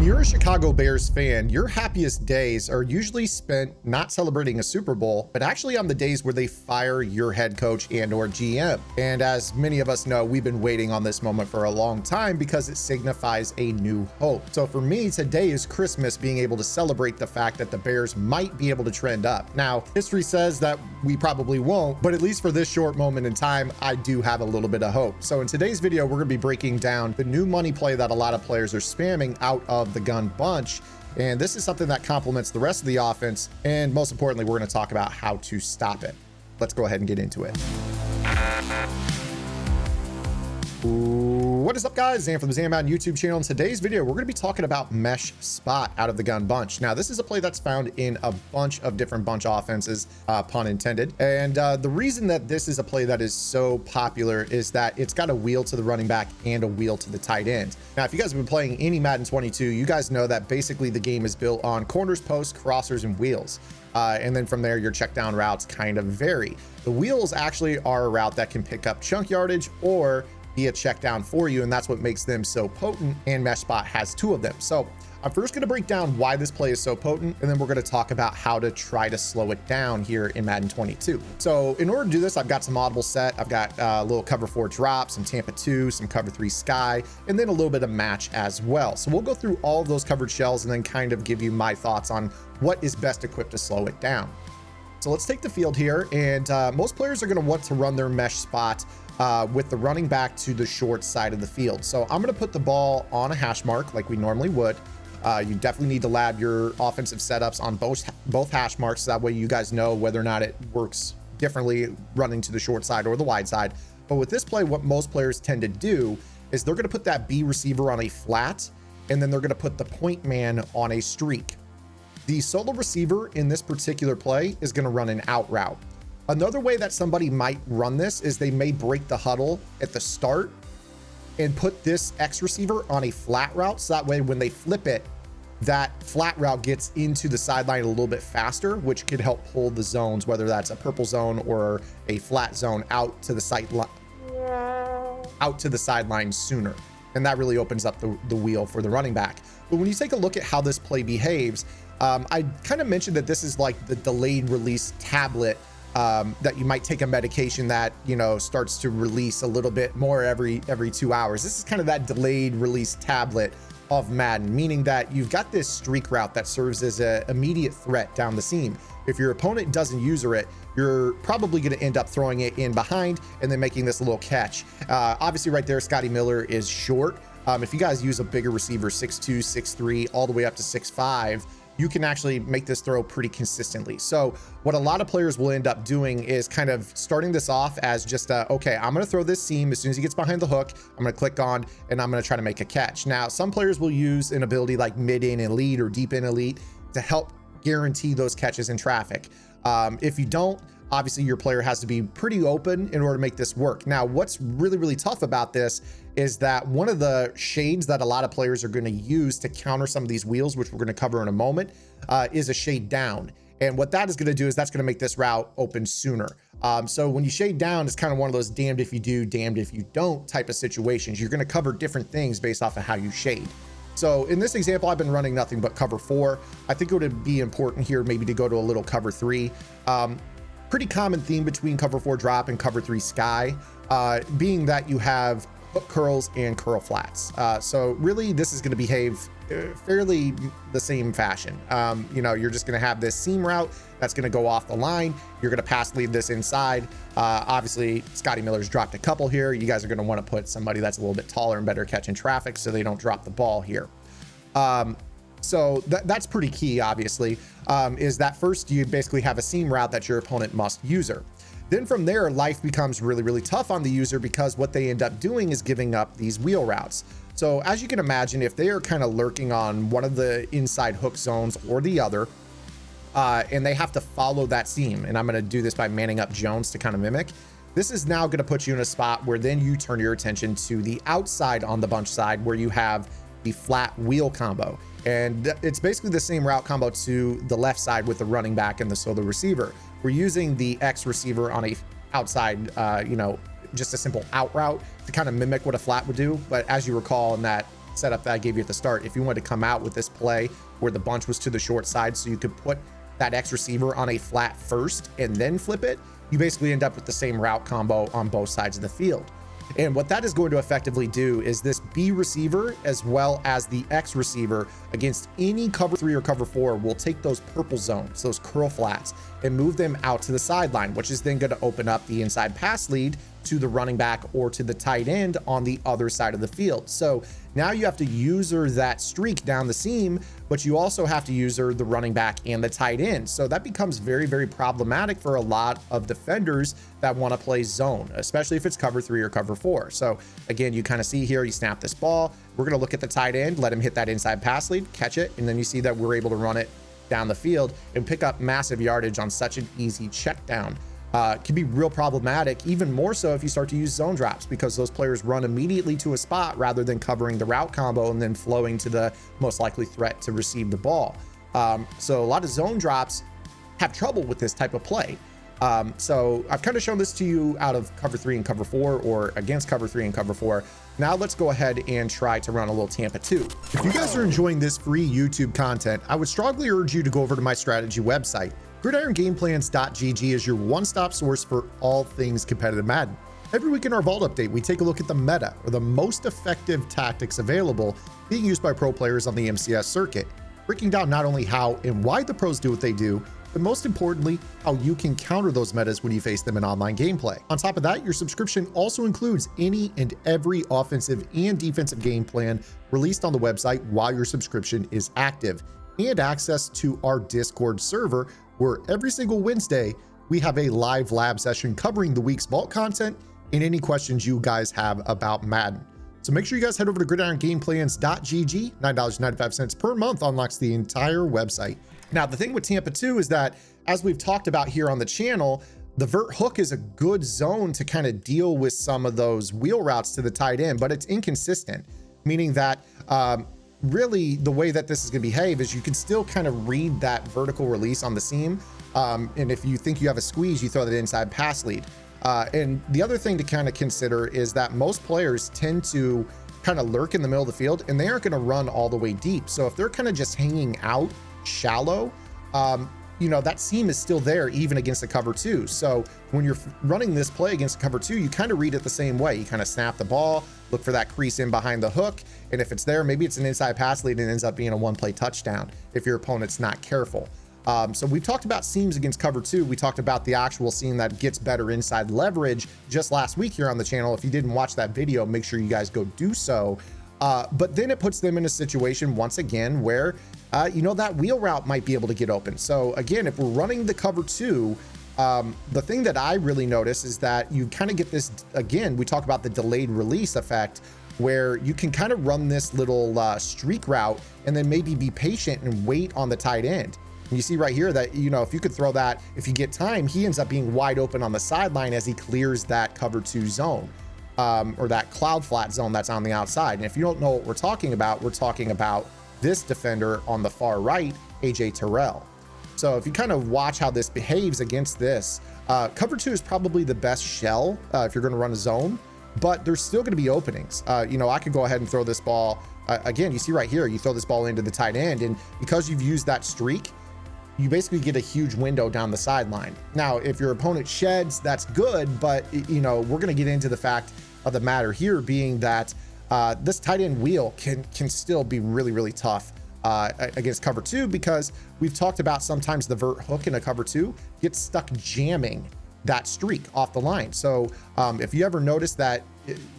you're a Chicago Bears fan, your happiest days are usually spent not celebrating a Super Bowl, but actually on the days where they fire your head coach and or GM. And as many of us know, we've been waiting on this moment for a long time because it signifies a new hope. So for me, today is Christmas, being able to celebrate the fact that the Bears might be able to trend up. Now, history says that we probably won't, but at least for this short moment in time, I do have a little bit of hope. So in today's video, we're gonna be breaking down the new money play that a lot of players are spamming out of the gun bunch. And this is something that complements the rest of the offense. And most importantly, we're going to talk about how to stop it. Let's go ahead and get into it. What is up, guys? Zan from the Madden YouTube channel. In today's video, we're going to be talking about mesh spot out of the gun bunch. Now, this is a play that's found in a bunch of different bunch offenses, pun intended. And the reason that this is a play that is so popular is that it's got a wheel to the running back and a wheel to the tight end. Now, if you guys have been playing any Madden 22, you guys know that basically the game is built on corners, posts, crossers, and wheels. And then from there, your check down routes kind of vary. The wheels actually are a route that can pick up chunk yardage or be a check down for you, and that's what makes them so potent, and mesh spot has two of them. So I'm first going to break down why this play is so potent, and then we're going to talk about how to try to slow it down here in Madden 22. So in order to do this, I've got some audible set. I've got a little cover 4 drop, some Tampa 2, some cover 3 sky, and then a little bit of match as well. So we'll go through all of those covered shells and then kind of give you my thoughts on what is best equipped to slow it down. So let's take the field here, and most players are going to want to run their mesh spot with the running back to the short side of the field. So I'm going to put the ball on a hash mark like we normally would. You definitely need to lab your offensive setups on both hash marks, so that way you guys know whether or not it works differently running to the short side or the wide side. But with this play, what most players tend to do is they're going to put that B receiver on a flat, and then they're going to put the point man on a streak. The solo receiver in this particular play is going to run an out route. Another way that somebody might run this is they may break the huddle at the start and put this X receiver on a flat route. So that way, when they flip it, that flat route gets into the sideline a little bit faster, which could help pull the zones, whether that's a purple zone or a flat zone, out to the sideline sooner. And that really opens up the wheel for the running back. But when you take a look at how this play behaves, I kind of mentioned that this is like the delayed release tablet, that you might take a medication that, you know, starts to release a little bit more every 2 hours. This is kind of that delayed release tablet of Madden, meaning that you've got this streak route that serves as an immediate threat down the seam. If your opponent doesn't user it, you're probably going to end up throwing it in behind and then making this little catch. Obviously right there, Scotty Miller is short. If you guys use a bigger receiver, 6'2", 6'3", all the way up to 6'5", you can actually make this throw pretty consistently. So what a lot of players will end up doing is kind of starting this off as just okay, I'm going to throw this seam. As soon as he gets behind the hook, I'm going to click on and I'm going to try to make a catch. Now, some players will use an ability like mid-in elite or deep in elite to help guarantee those catches in traffic. If you don't, obviously your player has to be pretty open in order to make this work. Now, what's really, really tough about this is that one of the shades that a lot of players are going to use to counter some of these wheels, which we're going to cover in a moment, is a shade down. And what that is going to do is that's going to make this route open sooner. So when you shade down, it's kind of one of those damned if you do, damned if you don't type of situations. You're going to cover different things based off of how you shade. So in this example, I've been running nothing but cover 4. I think it would be important here maybe to go to a little cover 3. Pretty common theme between cover 4 drop and cover 3 sky, being that you have hook curls and curl flats. So really this is going to behave fairly the same fashion. You know, you're just going to have this seam route that's going to go off the line. You're going to pass lead this inside. Obviously Scotty Miller's dropped a couple here. You guys are going to want to put somebody that's a little bit taller and better catching traffic so they don't drop the ball here. So that's pretty key, obviously, is that first you basically have a seam route that your opponent must user. Then from there, life becomes really, really tough on the user because what they end up doing is giving up these wheel routes. So as you can imagine, if they are kind of lurking on one of the inside hook zones or the other, and they have to follow that seam, and I'm going to do this by manning up Jones to kind of mimic, this is now going to put you in a spot where then you turn your attention to the outside on the bunch side where you have the flat wheel combo. And it's basically the same route combo to the left side with the running back and the solo receiver. We're using the X receiver on a outside, you know, just a simple out route to kind of mimic what a flat would do. But as you recall in that setup that I gave you at the start. If you wanted to come out with this play where the bunch was to the short side, so you could put that X receiver on a flat first and then flip it, you basically end up with the same route combo on both sides of the field. And what that is going to effectively do is this B receiver as well as the X receiver against any cover 3 or cover 4 will take those purple zones, those curl flats, and move them out to the sideline, which is then going to open up the inside pass lead to the running back or to the tight end on the other side of the field. So now you have to user that streak down the seam, but you also have to user the running back and the tight end. So that becomes very, very problematic for a lot of defenders that want to play zone, especially if it's cover 3 or cover 4. So again, you kind of see here, you snap this ball. We're going to look at the tight end, let him hit that inside pass lead, catch it, and then you see that we're able to run it down the field and pick up massive yardage on such an easy check down. Can be real problematic, even more so if you start to use zone drops, because those players run immediately to a spot rather than covering the route combo and then flowing to the most likely threat to receive the ball. So a lot of zone drops have trouble with this type of play. So I've kind of shown this to you out of cover 3 and cover 4, or against cover 3 and cover 4. Now let's go ahead and try to run a little Tampa 2. If you guys are enjoying this free YouTube content, I would strongly urge you to go over to my strategy website. GridironGameplans.gg is your one-stop source for all things competitive Madden. Every week in our Vault Update, we take a look at the meta, or the most effective tactics available being used by pro players on the MCS circuit, breaking down not only how and why the pros do what they do, but most importantly, how you can counter those metas when you face them in online gameplay. On top of that, your subscription also includes any and every offensive and defensive game plan released on the website while your subscription is active, and access to our Discord server, where every single Wednesday, we have a live lab session covering the week's vault content and any questions you guys have about Madden. So make sure you guys head over to gridirongameplans.gg. $9.95 per month unlocks the entire website. Now, the thing with Tampa 2 is that, as we've talked about here on the channel, the vert hook is a good zone to kind of deal with some of those wheel routes to the tight end, but it's inconsistent, meaning that really the way that this is going to behave is you can still kind of read that vertical release on the seam. And if you think you have a squeeze, you throw that inside pass lead. And the other thing to kind of consider is that most players tend to kind of lurk in the middle of the field, and they aren't going to run all the way deep. So if they're kind of just hanging out shallow, you know, that seam is still there even against a cover 2. So when you're running this play against a cover 2, you kind of read it the same way. You kind of snap the ball, look for that crease in behind the hook, and if it's there, maybe it's an inside pass lead and ends up being a one-play touchdown if your opponent's not careful. So we've talked about seams against cover 2. We talked about the actual seam that gets better inside leverage just last week here on the channel. If you didn't watch that video, make sure you guys go do so. But then it puts them in a situation once again where, you know, that wheel route might be able to get open. So again, if we're running the cover 2, the thing that I really notice is that you kind of get this, again, we talk about the delayed release effect, where you can kind of run this little streak route and then maybe be patient and wait on the tight end. And you see right here that, you know, if you could throw that, if you get time, he ends up being wide open on the sideline as he clears that cover 2 zone. Or that cloud flat zone that's on the outside. And if you don't know what we're talking about this defender on the far right, AJ Terrell. So if you kind of watch how this behaves against this, cover 2 is probably the best shell if you're going to run a zone, but there's still going to be openings. You know, I could go ahead and throw this ball. Again, you see right here, you throw this ball into the tight end, and because you've used that streak, you basically get a huge window down the sideline. Now, if your opponent sheds, that's good, but you know, we're going to get into the fact of the matter here being that this tight end wheel can still be really, really tough against cover 2, because we've talked about sometimes the vert hook in a cover 2 gets stuck jamming that streak off the line. So if you ever notice that,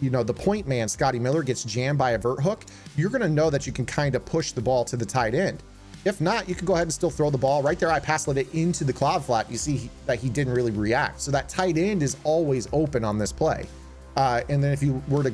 you know, the point man, Scotty Miller, gets jammed by a vert hook, you're going to know that you can kind of push the ball to the tight end. If not, you can go ahead and still throw the ball right there. I pass let it into the cloud flat. You see that he didn't really react. So that tight end is always open on this play. And then if you were to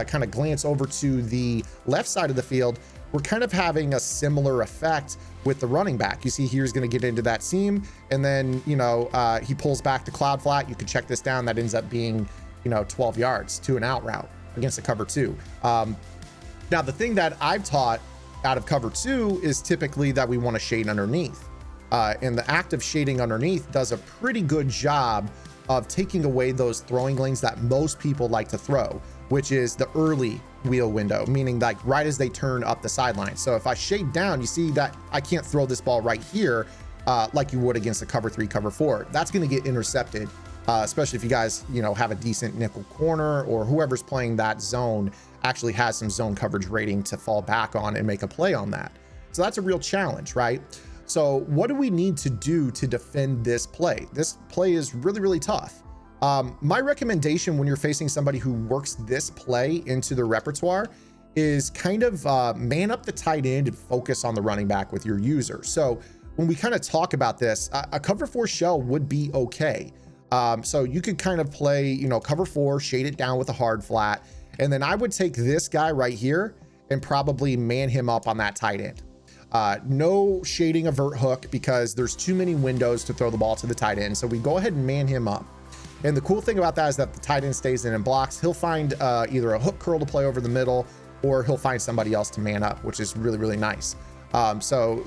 kind of glance over to the left side of the field, we're kind of having a similar effect with the running back. You see here he's going to get into that seam, and then, you know, he pulls back the cloud flat. You can check this down. That ends up being, you know, 12 yards to an out route against a cover 2. Now, the thing that I've taught out of cover 2 is typically that we want to shade underneath. And the act of shading underneath does a pretty good job of taking away those throwing lanes that most people like to throw. which is the early wheel window, meaning like right as they turn up the sideline. So if I shade down, you see that I can't throw this ball right here like you would against a cover 3, cover 4. That's going to get intercepted, especially if you guys, have a decent nickel corner, or whoever's playing that zone actually has some zone coverage rating to fall back on and make a play on that. So that's a real challenge, right? So what do we need to do to defend this play? This play is really, really tough. My recommendation when you're facing somebody who works this play into the repertoire is kind of man up the tight end and focus on the running back with your user. So when we kind of talk about this, a cover 4 shell would be okay. So you could kind of play, cover 4, shade it down with a hard flat. And then I would take this guy right here and probably man him up on that tight end. No shading a vert hook because there's too many windows to throw the ball to the tight end. So we go ahead and man him up. And the cool thing about that is that the tight end stays in and blocks. He'll find either a hook curl to play over the middle, or he'll find somebody else to man up, which is really, really nice. So,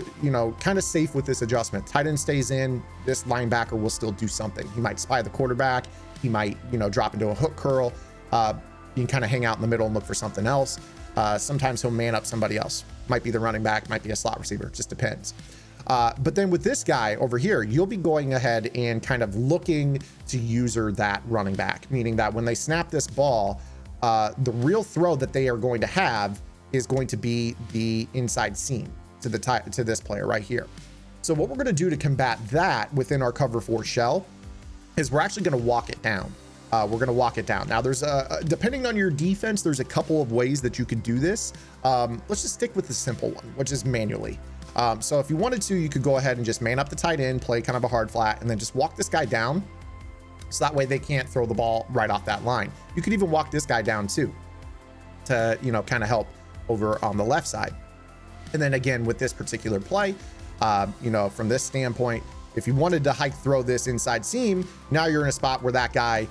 kind of safe with this adjustment. Tight end stays in, this linebacker will still do something. He might spy the quarterback. He might, drop into a hook curl. You can kind of hang out in the middle and look for something else. Sometimes he'll man up somebody else. Might be the running back, might be a slot receiver, just depends. But then with this guy over here, you'll be going ahead and kind of looking to user that running back, meaning that when they snap this ball, the real throw that they are going to have is going to be the inside seam to this player right here. So what we're going to do to combat that within our cover 4 shell is we're actually going to walk it down. We're going to walk it down. Now there's depending on your defense, there's a couple of ways that you could do this. Let's just stick with the simple one, which is manually. So if you wanted to, you could go ahead and just man up the tight end, play kind of a hard flat, and then just walk this guy down. So that way they can't throw the ball right off that line. You could even walk this guy down too to, kind of help over on the left side. And then again, with this particular play, from this standpoint, if you wanted to hike throw this inside seam, now you're in a spot where that guy,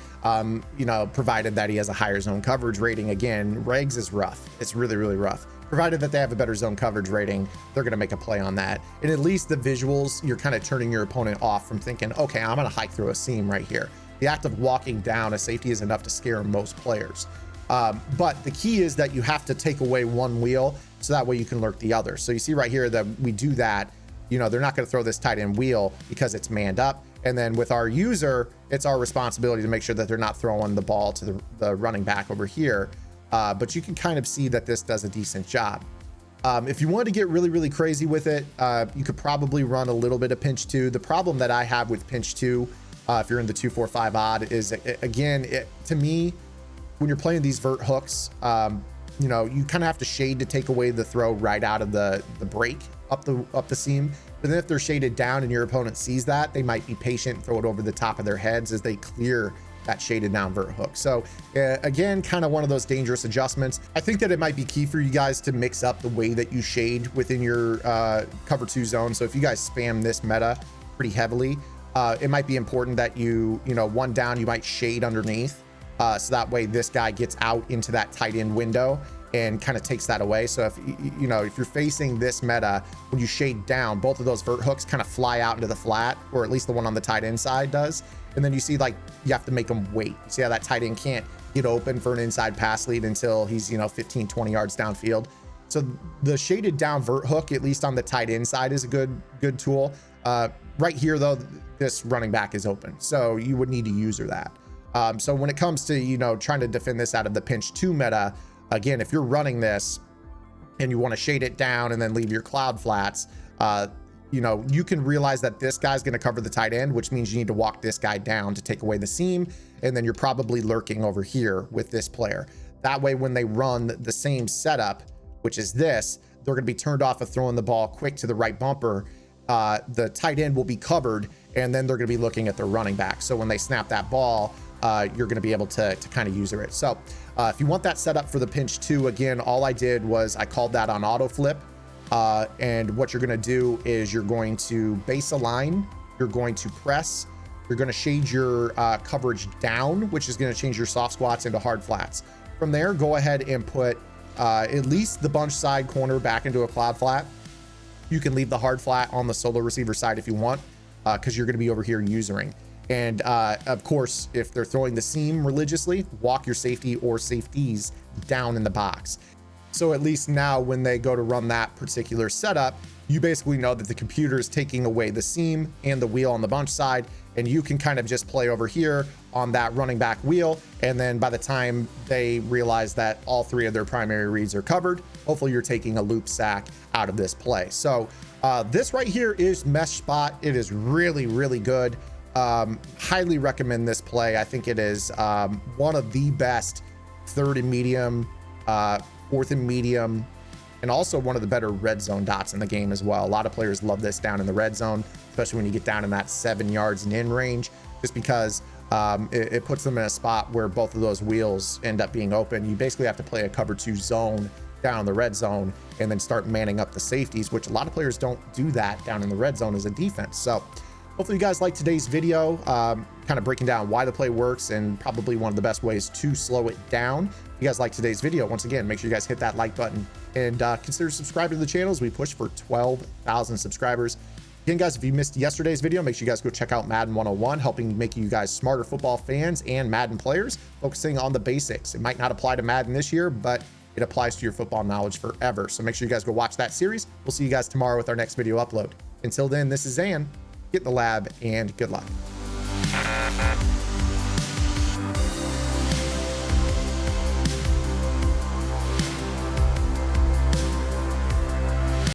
provided that he has a higher zone coverage rating. Again, regs is rough. It's really, really rough. Provided that they have a better zone coverage rating, they're going to make a play on that. And at least the visuals, you're kind of turning your opponent off from thinking, okay, I'm going to hike through a seam right here. The act of walking down a safety is enough to scare most players. But the key is that you have to take away one wheel so that way you can lurk the other. So you see right here that we do that. They're not going to throw this tight end wheel because it's manned up. And then with our user, it's our responsibility to make sure that they're not throwing the ball to the running back over here. But you can kind of see that this does a decent job. If you want to get really, really crazy with it, you could probably run a little bit of pinch 2. The problem that I have with pinch 2, if you're in the 2-4-5 odd, is again, to me, when you're playing these vert hooks, you kind of have to shade to take away the throw right out of the break up the seam. But then if they're shaded down and your opponent sees that, they might be patient, throw it over the top of their heads as they clear that shaded down vert hook. So again, kind of one of those dangerous adjustments. I think that it might be key for you guys to mix up the way that you shade within your cover 2 zone. So if you guys spam this meta pretty heavily, it might be important that you one down, you might shade underneath. So that way this guy gets out into that tight end window and kind of takes that away. So if if you're facing this meta, when you shade down, both of those vert hooks kind of fly out into the flat, or at least the one on the tight end side does. And then you see like you have to make them wait. You see how that tight end can't get open for an inside pass lead until he's 15, 20 yards downfield. So the shaded down vert hook, at least on the tight end side, is a good tool. Right here though, this running back is open, so you would need to user that. So when it comes to trying to defend this out of the pinch 2 meta, again, if you're running this and you want to shade it down and then leave your cloud flats, you can realize that this guy's going to cover the tight end, which means you need to walk this guy down to take away the seam. And then you're probably lurking over here with this player. That way, when they run the same setup, which is this, they're going to be turned off of throwing the ball quick to the right bumper. The tight end will be covered, and then they're going to be looking at their running back. So when they snap that ball, you're going to be able to kind of user it. So if you want that set up for the pinch 2, again, all I did was I called that on auto flip. And what you're going to do is you're going to base align, you're going to press, you're going to shade your coverage down, which is going to change your soft squats into hard flats. From there, go ahead and put at least the bunch side corner back into a cloud flat. You can leave the hard flat on the solo receiver side if you want, because you're going to be over here usering. And of course, if they're throwing the seam religiously, walk your safety or safeties down in the box. So at least now when they go to run that particular setup, you basically know that the computer is taking away the seam and the wheel on the bunch side, and you can kind of just play over here on that running back wheel. And then by the time they realize that all three of their primary reads are covered, hopefully you're taking a loop sack out of this play. So this right here is mesh spot. It is really, really good. Highly recommend this play. I think it is one of the best third and medium, fourth and medium, and also one of the better red zone dots in the game as well. A lot of players love this down in the red zone, especially when you get down in that 7 yards and in range, just because it puts them in a spot where both of those wheels end up being open. You basically have to play a cover 2 zone down in the red zone and then start manning up the safeties, which a lot of players don't do that down in the red zone as a defense. So hopefully you guys liked today's video, kind of breaking down why the play works and probably one of the best ways to slow it down. If you guys liked today's video, once again, make sure you guys hit that like button and consider subscribing to the channel as we push for 12,000 subscribers. Again, guys, if you missed yesterday's video, make sure you guys go check out Madden 101, helping make you guys smarter football fans and Madden players, focusing on the basics. It might not apply to Madden this year, but it applies to your football knowledge forever. So make sure you guys go watch that series. We'll see you guys tomorrow with our next video upload. Until then, this is Zan. Get in the lab and good luck.